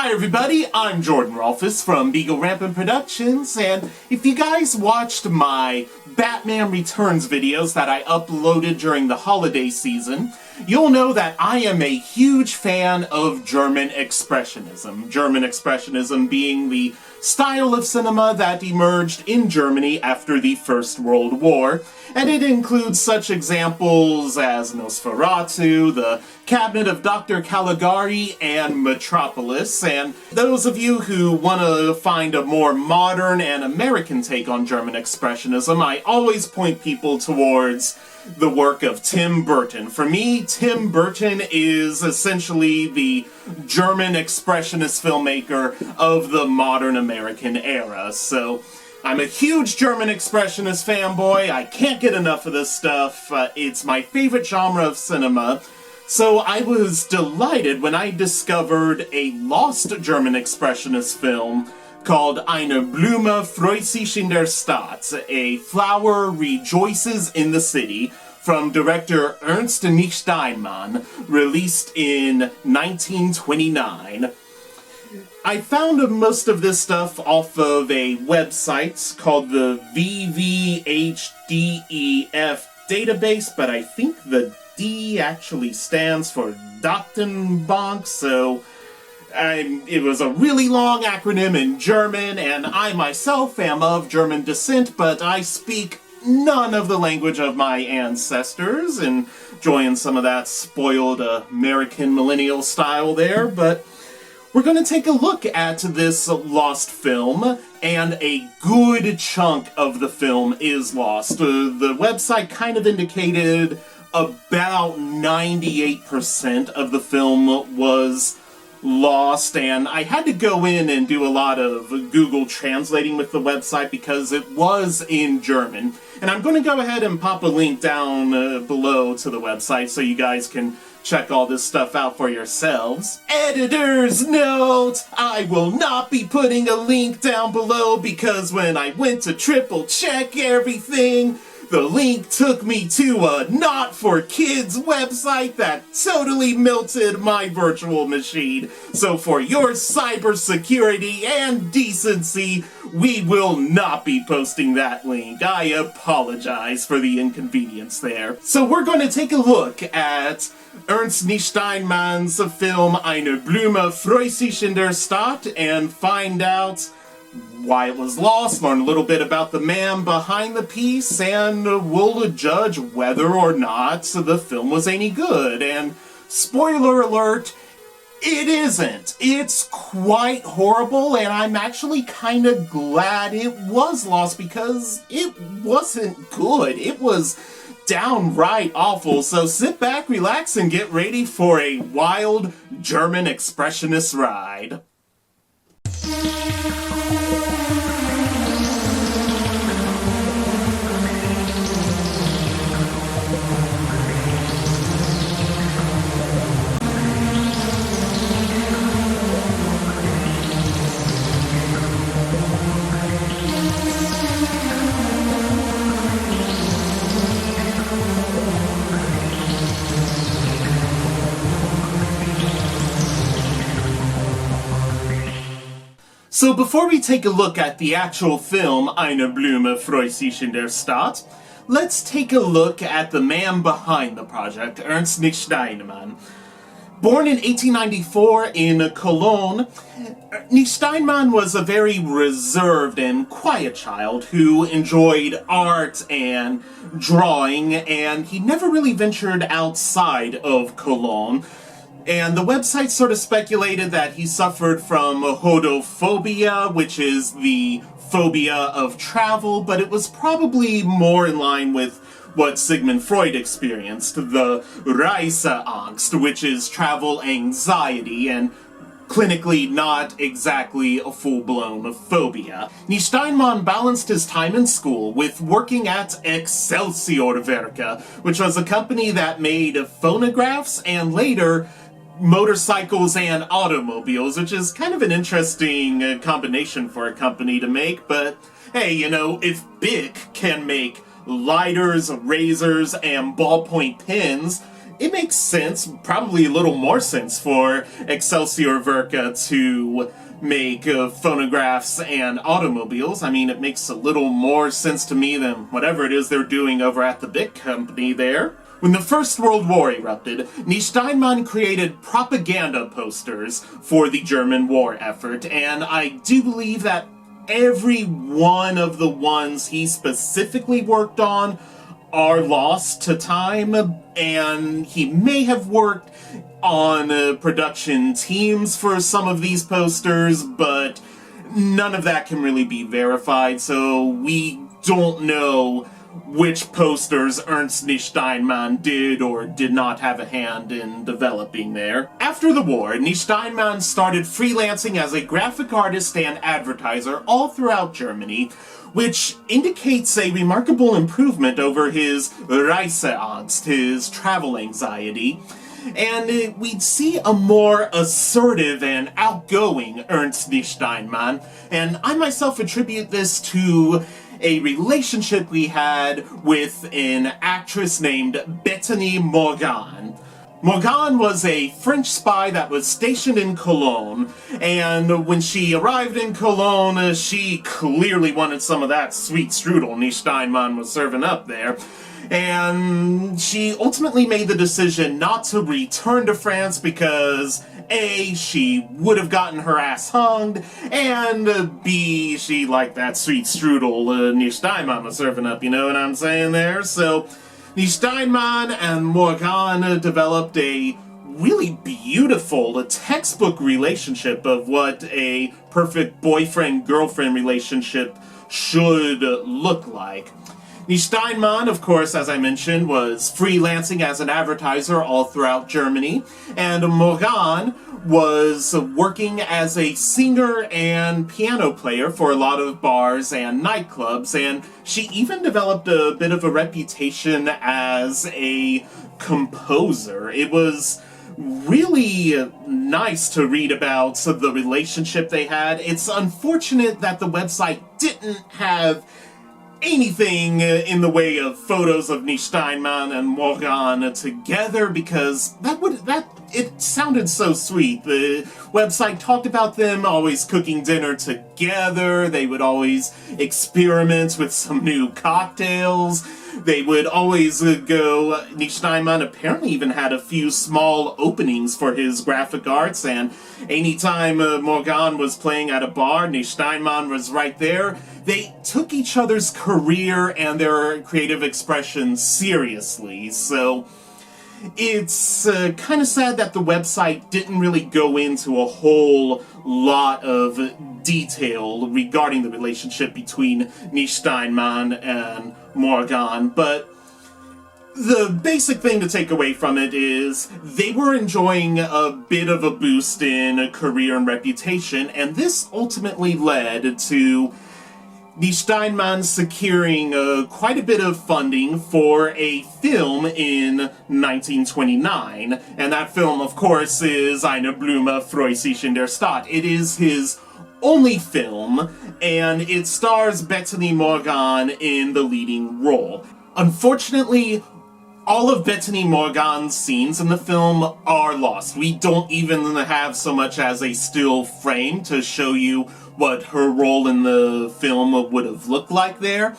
Hi everybody, I'm Jordan Rolfus from Beagle Rampant Productions, and if you guys watched my Batman Returns videos that I uploaded during the holiday season, you'll know that I am a huge fan of German Expressionism. German Expressionism being the style of cinema that emerged in Germany after the First World War, and it includes such examples as Nosferatu, The Cabinet of Dr. Caligari, and Metropolis. And those of you who want to find a more modern and American take on German Expressionism, I always point people towards the work of Tim Burton. For me, Tim Burton is essentially the German Expressionist filmmaker of the modern American era. So I'm a huge German Expressionist fanboy. I can't get enough of this stuff. It's my favorite genre of cinema. So I was delighted when I discovered a lost German Expressionist film called Eine Blume freut sich in der Stadt, A Flower Rejoices in the City, from director Ernst Steinmann, released in 1929. I found most of this stuff off of a website called the VVHDEF database, but I think the D actually stands for Datenbank, so it was a really long acronym in German, and I myself am of German descent, but I speak none of the language of my ancestors, enjoying some of that spoiled American millennial style there, but we're going to take a look at this lost film, and a good chunk of the film is lost. The website kind of indicated about 98% of the film was lost, and I had to go in and do a lot of Google translating with the website because it was in German. And I'm going to go ahead and pop a link down below to the website so you guys can check all this stuff out for yourselves. Editor's note! I will not be putting a link down below because when I went to triple check everything, the link took me to a not-for-kids website that totally melted my virtual machine. So for your cybersecurity and decency, we will not be posting that link. I apologize for the inconvenience there. So we're going to take a look at Ernst Steinmann's film Eine Blume freut sich in der Stadt and find out why it was lost, learn a little bit about the man behind the piece, and we'll judge whether or not the film was any good. And spoiler alert, it isn't. It's quite horrible, and I'm actually kind of glad it was lost because it wasn't good. It was downright awful. So sit back, relax, and get ready for a wild German Expressionist ride. So before we take a look at the actual film, Eine Blume freut sich in der Stadt, let's take a look at the man behind the project, Ernst Steinmann. Born in 1894 in Cologne, Steinmann was a very reserved and quiet child who enjoyed art and drawing, and he never really ventured outside of Cologne. And the website sort of speculated that he suffered from hodophobia, which is the phobia of travel, but it was probably more in line with what Sigmund Freud experienced, the Reiseangst, which is travel anxiety, and clinically not exactly a full-blown phobia. Steinmann balanced his time in school with working at Excelsiorwerke, which was a company that made phonographs and later motorcycles and automobiles, which is kind of an interesting combination for a company to make, but hey, you know, if Bic can make lighters, razors, and ballpoint pens, it makes sense, probably a little more sense, for Excelsiorwerke to make phonographs and automobiles. I mean, it makes a little more sense to me than whatever it is they're doing over at the big company there. When the First World War erupted, Steinmann created propaganda posters for the German war effort, and I do believe that every one of the ones he specifically worked on are lost to time, and he may have worked on production teams for some of these posters, but none of that can really be verified, so we don't know which posters Ernst Steinmann did or did not have a hand in developing there. After the war, Steinmann started freelancing as a graphic artist and advertiser all throughout Germany, which indicates a remarkable improvement over his Reiseangst, his travel anxiety. And we'd see a more assertive and outgoing Ernst Steinmann, and I myself attribute this to a relationship we had with an actress named Bethany Morgan. Morgan was a French spy that was stationed in Cologne, and when she arrived in Cologne, she clearly wanted some of that sweet strudel Steinmann was serving up there. And she ultimately made the decision not to return to France because A, she would have gotten her ass hung, and B, she liked that sweet strudel Steinmann was serving up, you know what I'm saying there? So Steinmann and Morgan developed a really beautiful, textbook relationship of what a perfect boyfriend-girlfriend relationship should look like. Steinmann, of course, as I mentioned, was freelancing as an advertiser all throughout Germany, and Morgan was working as a singer and piano player for a lot of bars and nightclubs, and she even developed a bit of a reputation as a composer. It was really nice to read about the relationship they had. It's unfortunate that the website didn't have anything in the way of photos of Steinmann and Morgan together, because it sounded so sweet. The website talked about them always cooking dinner together. They would always experiment with some new cocktails. They would always go. Steinmann apparently even had a few small openings for his graphic arts, and anytime Morgan was playing at a bar, Steinmann was right there. They took each other's career and their creative expression seriously, so it's kind of sad that the website didn't really go into a whole lot of detail regarding the relationship between Steinmann and Morgan, but the basic thing to take away from it is they were enjoying a bit of a boost in career and reputation, and this ultimately led to Steinmann securing quite a bit of funding for a film in 1929, and that film, of course, is Eine Blume freut sich in der Stadt. It is his only film, and it stars Bethany Morgan in the leading role. Unfortunately, all of Bethany Morgan's scenes in the film are lost. We don't even have so much as a still frame to show you what her role in the film would have looked like there.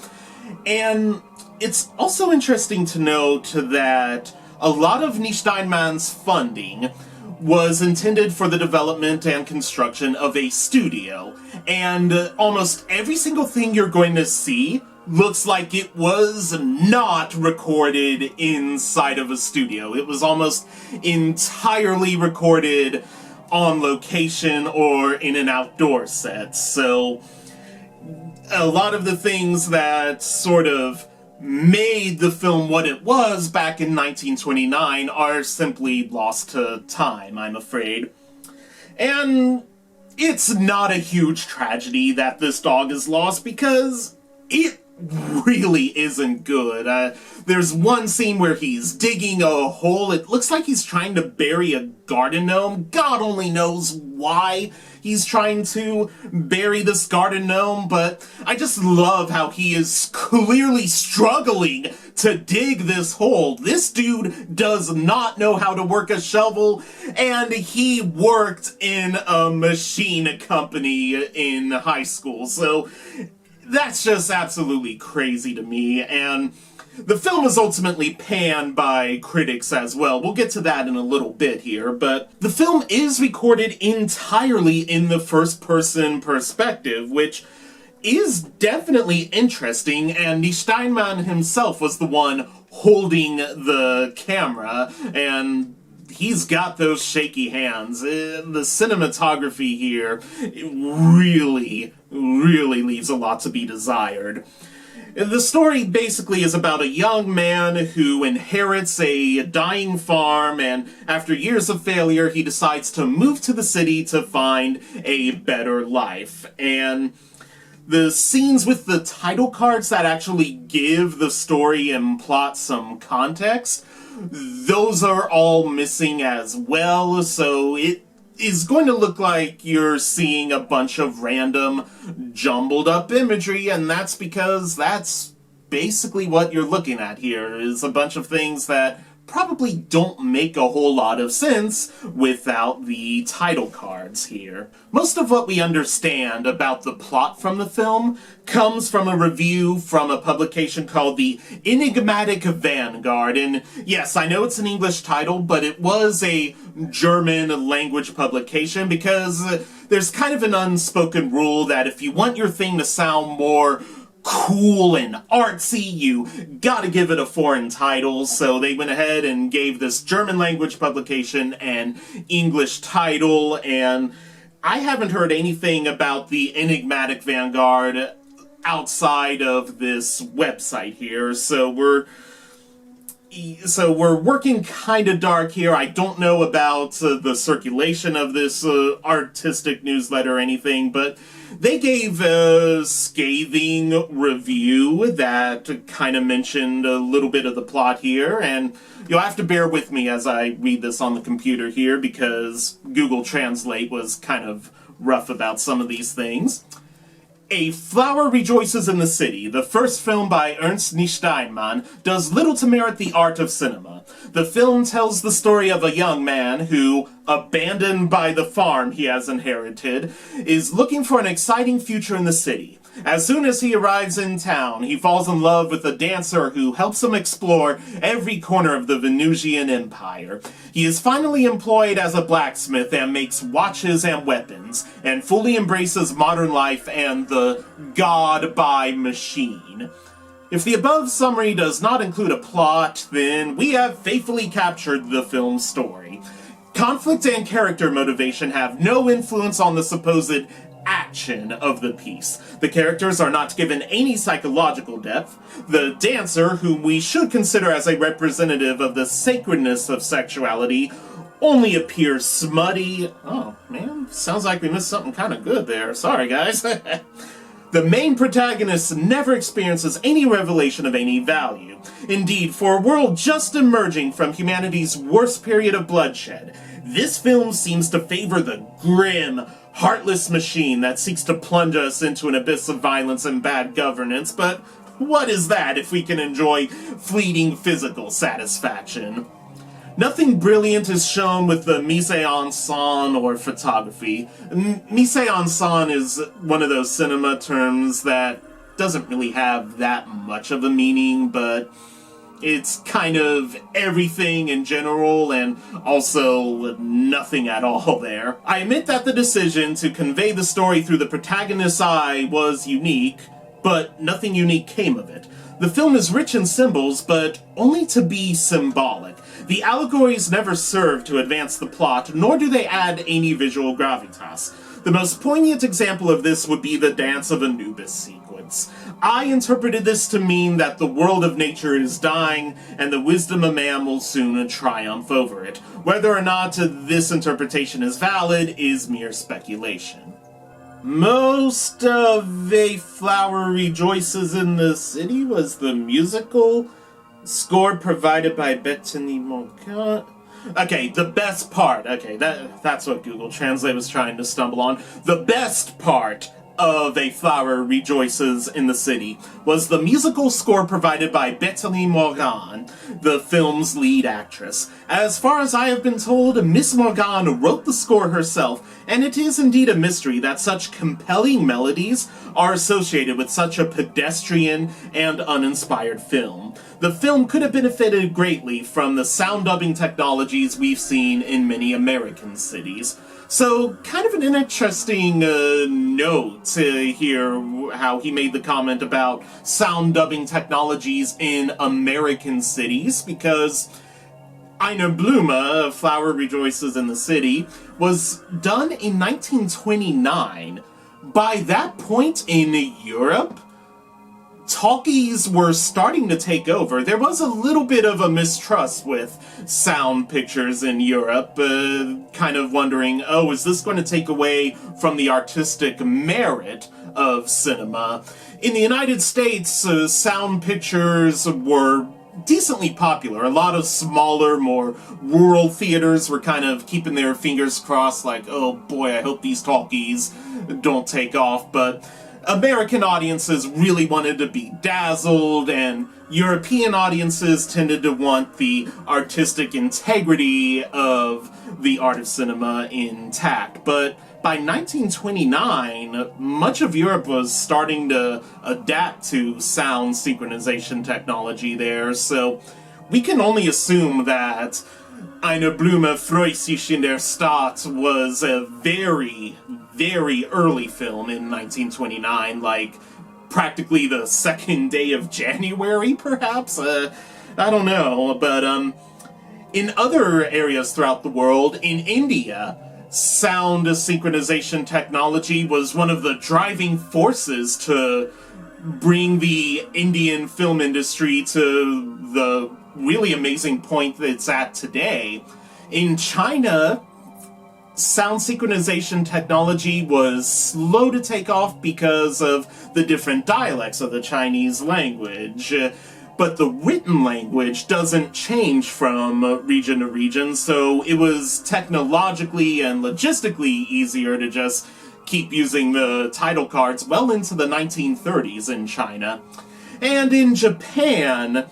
And it's also interesting to note that a lot of Steinmann's funding was intended for the development and construction of a studio, and almost every single thing you're going to see looks like it was not recorded inside of a studio. It was almost entirely recorded on location or in an outdoor set. So a lot of the things that sort of made the film what it was back in 1929 are simply lost to time, I'm afraid. And it's not a huge tragedy that this dog is lost, because it really isn't good. There's one scene where he's digging a hole. It looks like he's trying to bury a garden gnome. God only knows why he's trying to bury this garden gnome, but I just love how he is clearly struggling to dig this hole. This dude does not know how to work a shovel, and he worked in a machine company in high school, so that's just absolutely crazy to me, and the film is ultimately panned by critics as well. We'll get to that in a little bit here, but the film is recorded entirely in the first-person perspective, which is definitely interesting, and Steinman himself was the one holding the camera, and he's got those shaky hands. The cinematography here really leaves a lot to be desired. The story basically is about a young man who inherits a dying farm, and after years of failure, he decides to move to the city to find a better life. And the scenes with the title cards that actually give the story and plot some context, those are all missing as well, so it is going to look like you're seeing a bunch of random, jumbled up imagery, and that's because that's basically what you're looking at here, is a bunch of things that probably don't make a whole lot of sense without the title cards here. Most of what we understand about the plot from the film comes from a review from a publication called the Enigmatic Vanguard, and yes, I know it's an English title, but it was a German language publication because there's kind of an unspoken rule that if you want your thing to sound more cool and artsy, you gotta give it a foreign title, so they went ahead and gave this German language publication an English title, and I haven't heard anything about the Enigmatic Vanguard outside of this website here, so we're working kind of dark here. I don't know about the circulation of this artistic newsletter or anything, but they gave a scathing review that kind of mentioned a little bit of the plot here, and you'll have to bear with me as I read this on the computer here because Google Translate was kind of rough about some of these things. A Flower Rejoices in the City, the first film by Ernst Steinman, does little to merit the art of cinema. The film tells the story of a young man who, abandoned by the farm he has inherited, is looking for an exciting future in the city. As soon as he arrives in town, he falls in love with a dancer who helps him explore every corner of the Venusian Empire. He is finally employed as a blacksmith and makes watches and weapons, and fully embraces modern life and the God by machine. If the above summary does not include a plot, then we have faithfully captured the film's story. Conflict and character motivation have no influence on the supposed action of the piece. The characters are not given any psychological depth. The dancer, whom we should consider as a representative of the sacredness of sexuality, only appears smutty. Oh, man, sounds like we missed something kind of good there. Sorry, guys. The main protagonist never experiences any revelation of any value. Indeed, for a world just emerging from humanity's worst period of bloodshed, this film seems to favor the grim, heartless machine that seeks to plunge us into an abyss of violence and bad governance, but what is that if we can enjoy fleeting physical satisfaction? Nothing brilliant is shown with the mise-en-scène or photography. Mise-en-scène is one of those cinema terms that doesn't really have that much of a meaning, but it's kind of everything in general and also nothing at all there. I admit that the decision to convey the story through the protagonist's eye was unique, but nothing unique came of it. The film is rich in symbols, but only to be symbolic. The allegories never serve to advance the plot, nor do they add any visual gravitas. The most poignant example of this would be the Dance of Anubis sequence. I interpreted this to mean that the world of nature is dying, and the wisdom of man will soon triumph over it. Whether or not this interpretation is valid is mere speculation. Most of A Flower Rejoices in the City was the musical score provided by Bethany Morgan. Okay, the best part. Okay, that's what Google Translate was trying to stumble on. The best part of A Flower Rejoices in the City was the musical score provided by Bethany Morgan, the film's lead actress. As far as I have been told, Miss Morgan wrote the score herself, and it is indeed a mystery that such compelling melodies are associated with such a pedestrian and uninspired film. The film could have benefited greatly from the sound dubbing technologies we've seen in many American cities. So, kind of an interesting note here, how he made the comment about sound dubbing technologies in American cities, because Eine Blume, Flower Rejoices in the City, was done in 1929. By that point in Europe, talkies were starting to take over. There was a little bit of a mistrust with sound pictures in Europe, kind of wondering, oh, is this going to take away from the artistic merit of cinema? In the United States, sound pictures were decently popular. A lot of smaller, more rural theaters were kind of keeping their fingers crossed, like, oh boy, I hope these talkies don't take off, but American audiences really wanted to be dazzled, and European audiences tended to want the artistic integrity of the art of cinema intact. But by 1929, much of Europe was starting to adapt to sound synchronization technology there, so we can only assume that Eine Blume freut sich in der Stadt was a very, very early film in 1929, like practically the second day of January, perhaps? I don't know, but in other areas throughout the world, in India, sound synchronization technology was one of the driving forces to bring the Indian film industry to the really amazing point that it's at today. In China, sound synchronization technology was slow to take off because of the different dialects of the Chinese language. But the written language doesn't change from region to region, so it was technologically and logistically easier to just keep using the title cards well into the 1930s in China. And in Japan,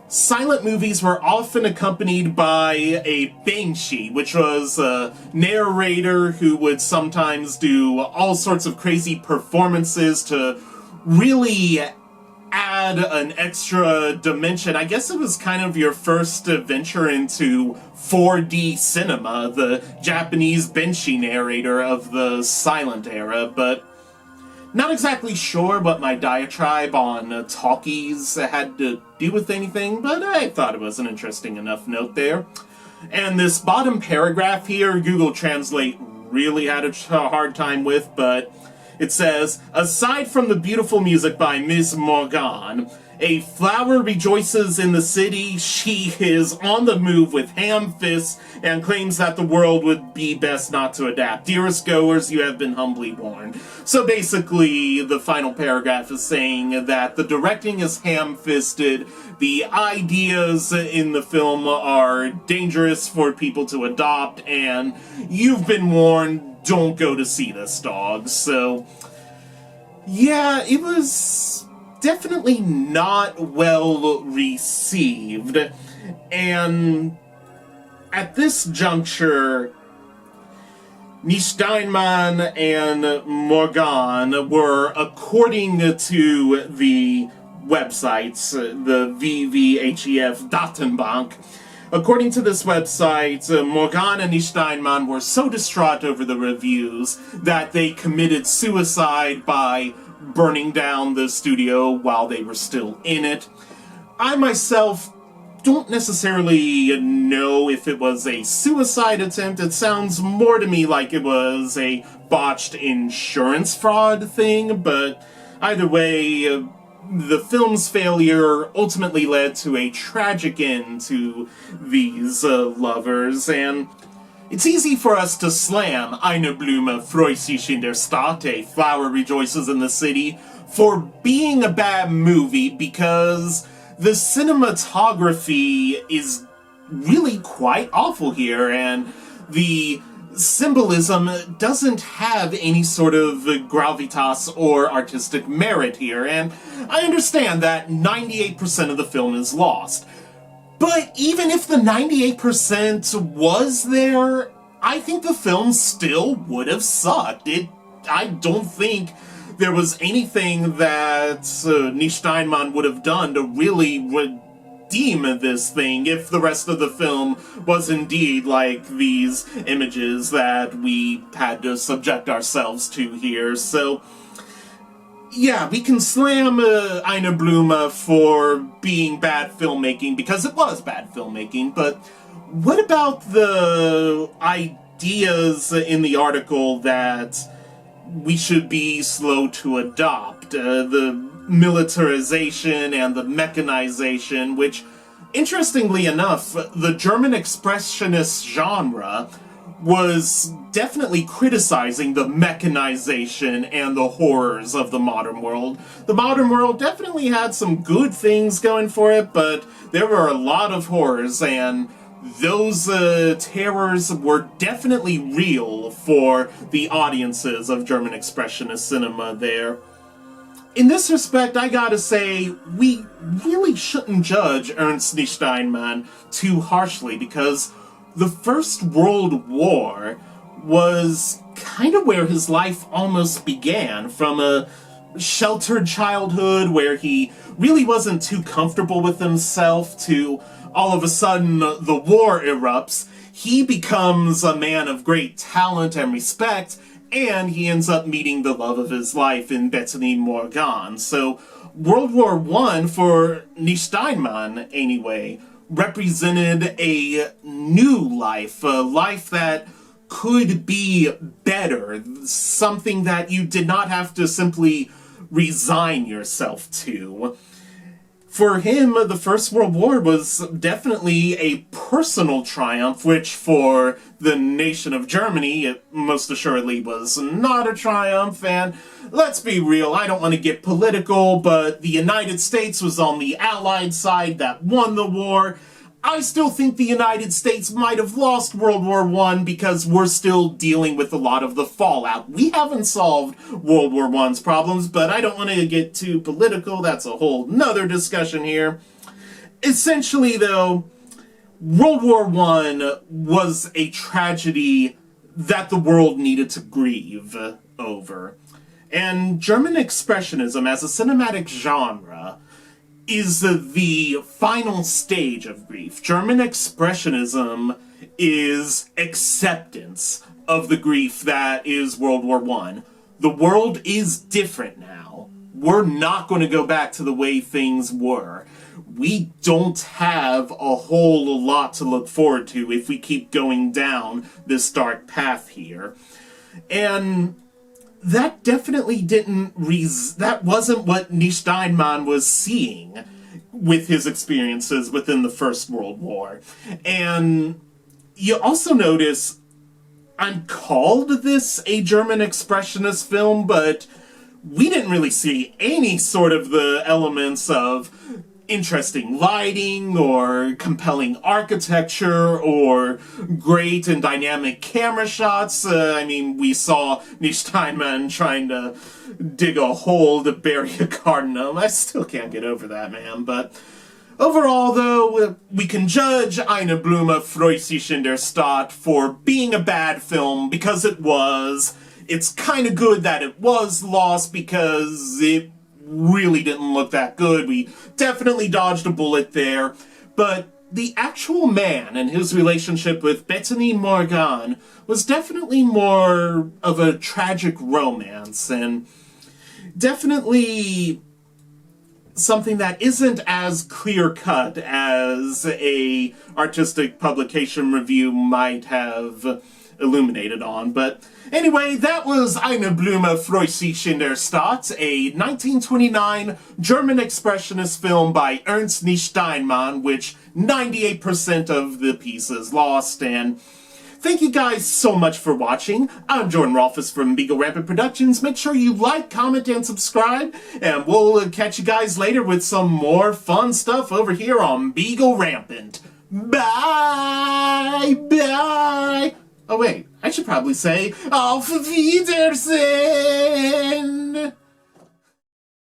silent movies were often accompanied by a benshi, which was a narrator who would sometimes do all sorts of crazy performances to really add an extra dimension. I guess it was kind of your first venture into 4D cinema, the Japanese benshi narrator of the silent era, but not exactly sure what my diatribe on talkies had to do with anything, but I thought it was an interesting enough note there. And this bottom paragraph here, Google Translate really had a hard time with, but it says, aside from the beautiful music by Ms. Morgan, A Flower Rejoices in the City, she is on the move with ham fists and claims that the world would be best not to adapt. Dearest goers, you have been humbly warned. So basically, the final paragraph is saying that the directing is ham-fisted, the ideas in the film are dangerous for people to adopt, and you've been warned, don't go to see this, dog. So, yeah, it was definitely not well received, and at this juncture, Steinman and Morgan were, according to the websites, the WWHEF Datenbank, according to this website, Morgan and Steinman were so distraught over the reviews that they committed suicide by burning down the studio while they were still in it. I myself don't necessarily know if it was a suicide attempt. It sounds more to me like it was a botched insurance fraud thing, but either way, the film's failure ultimately led to a tragic end to these lovers, and It's easy for us to slam Eine Blume freut sich in der Stadt, a flower rejoices in the city, for being a bad movie because the cinematography is really quite awful here, and the symbolism doesn't have any sort of gravitas or artistic merit here, and I understand that 98% of the film is lost. But even if the 98% was there, I think the film still would have sucked. I don't think there was anything that Nish Steinman would have done to really redeem this thing if the rest of the film was indeed like these images that we had to subject ourselves to here. So, yeah, we can slam Eine Blume for being bad filmmaking, because it was bad filmmaking, but what about the ideas in the article that we should be slow to adopt? The militarization and the mechanization, which, interestingly enough, the German Expressionist genre was definitely criticizing the mechanization and the horrors of the modern world. The modern world definitely had some good things going for it, but there were a lot of horrors, and those terrors were definitely real for the audiences of German Expressionist cinema there. In this respect, I gotta say, we really shouldn't judge Ernst Steinman too harshly, because the First World War was kind of where his life almost began, from a sheltered childhood where he really wasn't too comfortable with himself to all of a sudden the war erupts. He becomes a man of great talent and respect, and he ends up meeting the love of his life in Bethany Morgan. So World War I, for Nish Steinman anyway, represented a new life, a life that could be better, something that you did not have to simply resign yourself to. For him, the First World War was definitely a personal triumph, which for the nation of Germany, it most assuredly was not a triumph. And let's be real, I don't want to get political, but the United States was on the Allied side that won the war. I still think the United States might have lost World War I because we're still dealing with a lot of the fallout. We haven't solved World War I's problems, but I don't want to get too political. That's a whole nother discussion here. Essentially, though, World War I was a tragedy that the world needed to grieve over. And German Expressionism as a cinematic genre is the final stage of grief. German Expressionism is acceptance of the grief that is World War I. The world is different now. We're not going to go back to the way things were. We don't have a whole lot to look forward to if we keep going down this dark path here. And that definitely that wasn't what Nish Steinman was seeing with his experiences within the First World War. And you also notice, I'm called this a German Expressionist film, but we didn't really see any sort of the elements of interesting lighting or compelling architecture or great and dynamic camera shots. I mean, we saw Nish Steinman trying to dig a hole to bury a garden. I still can't get over that, man. But overall, though, we can judge Eine Blume freut sich in der Stadt for being a bad film, because it was. It's kind of good that it was lost, because it really didn't look that good. We definitely dodged a bullet there. But the actual man and his relationship with Bethany Morgan was definitely more of a tragic romance, and definitely something that isn't as clear-cut as a artistic publication review might have illuminated on. But anyway, that was Eine Blume freut sich in der Stadt, a 1929 German Expressionist film by Ernst Nish Steinman, which 98% of the piece is lost. And thank you guys so much for watching. I'm Jordan Rolfus from Beagle Rampant Productions. Make sure you like, comment, and subscribe, and we'll catch you guys later with some more fun stuff over here on Beagle Rampant. Bye! Bye! Oh wait, I should probably say, Auf Wiedersehen!